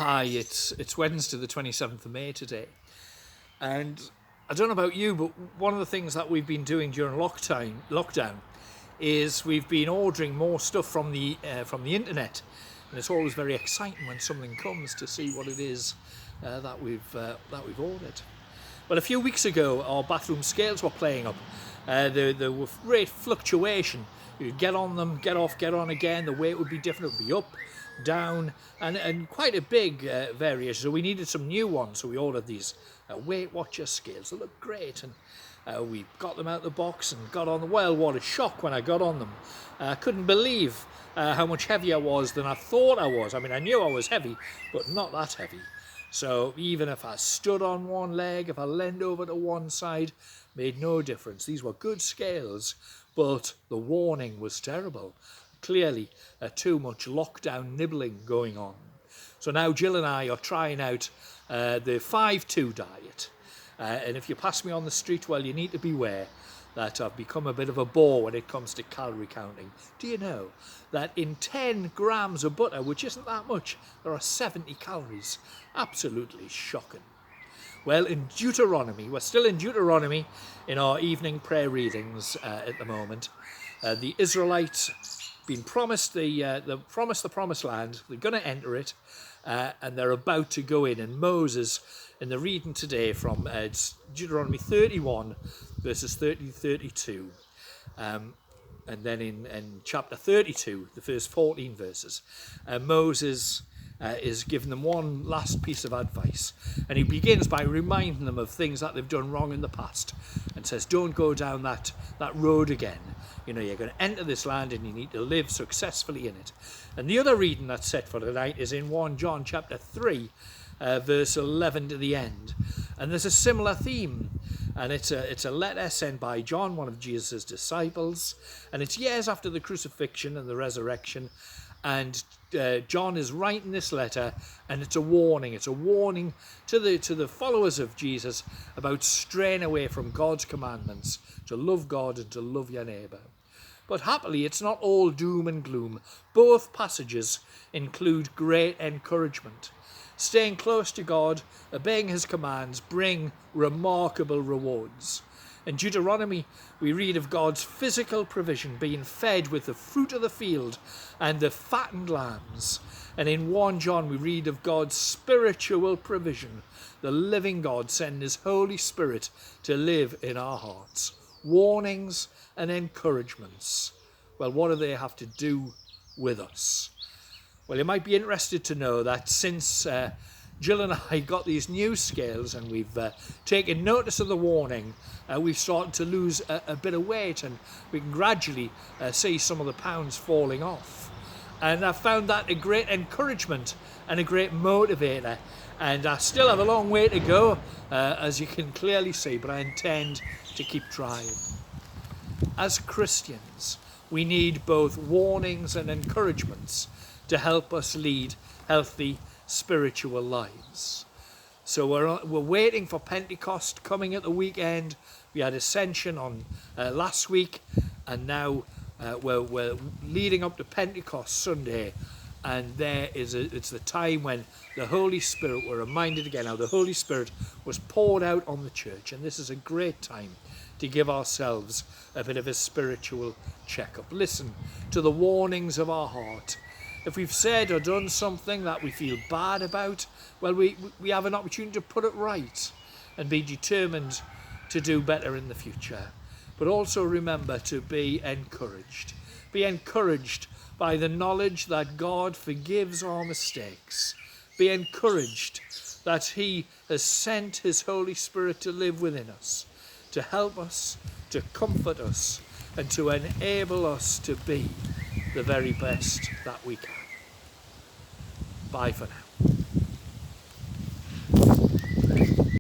Hi, it's Wednesday the 27th of May today, and I don't know about you, but one of the things that we've been doing during lockdown is we've been ordering more stuff from the internet, and it's always very exciting when something comes to see what it is that we've ordered. Well, a few weeks ago, our bathroom scales were playing up. There were great fluctuation. You'd get on them, get off, get on again. The weight would be different. It would be up, down, and quite a big variation. So we needed some new ones. So we ordered these Weight Watcher scales. They look great, and we got them out of the box and got on them. Well, what a shock when I got on them. I couldn't believe how much heavier I was than I thought I was. I mean, I knew I was heavy, but not that heavy. So even if I stood on one leg, if I leaned over to one side, made no difference. These were good scales, but the warning was terrible. Clearly, too much lockdown nibbling going on. So now Jill and I are trying out the 5-2 diet. And if you pass me on the street, well, you need to beware that I've become a bit of a bore when it comes to calorie counting. Do you know that in 10 grams of butter, which isn't that much, there are 70 calories? Absolutely shocking. Well, in Deuteronomy, we're still in Deuteronomy in our evening prayer readings at the moment. The Israelites been promised the promised land. They're going to enter it, and they're about to go in. And Moses, in the reading today from Deuteronomy 31, verses 30 to 32, and then in chapter 32, the first 14 verses, Moses is giving them one last piece of advice, and he begins by reminding them of things that they've done wrong in the past, and says, don't go down that road again. You know, you're going to enter this land and you need to live successfully in it. And the other reading that's set for tonight is in 1 John chapter 3, verse 11 to the end. And there's a similar theme, and it's a letter sent by John, one of Jesus' disciples, and it's years after the crucifixion and the resurrection. And John is writing this letter, and it's a warning. It's a warning to the followers of Jesus about straying away from God's commandments, to love God and to love your neighbour. But happily, it's not all doom and gloom. Both passages include great encouragement. Staying close to God, obeying his commands, bring remarkable rewards. In Deuteronomy, we read of God's physical provision, being fed with the fruit of the field and the fattened lambs. And in 1 John, we read of God's spiritual provision, the living God sending his Holy Spirit to live in our hearts. Warnings and encouragements. Well, what do they have to do with us? Well, you might be interested to know that since Jill and I got these new scales and we've taken notice of the warning, we've started to lose a bit of weight, and we can gradually see some of the pounds falling off. And I found that a great encouragement and a great motivator. And I still have a long way to go, as you can clearly see, but I intend to keep trying. As Christians, we need both warnings and encouragements to help us lead healthy spiritual lives. So we're waiting for Pentecost coming at the weekend. We had Ascension on last week, and now we're leading up to Pentecost Sunday, and it's the time when the Holy Spirit, we're reminded again how the Holy Spirit was poured out on the church, and this is a great time to give ourselves a bit of a spiritual checkup. Listen to the warnings of our heart. If we've said or done something that we feel bad about, well, we have an opportunity to put it right and be determined to do better in the future. But also remember to be encouraged. Be encouraged by the knowledge that God forgives our mistakes. Be encouraged that he has sent his Holy Spirit to live within us, to help us, to comfort us, and to enable us to be the very best that we can. Bye for now.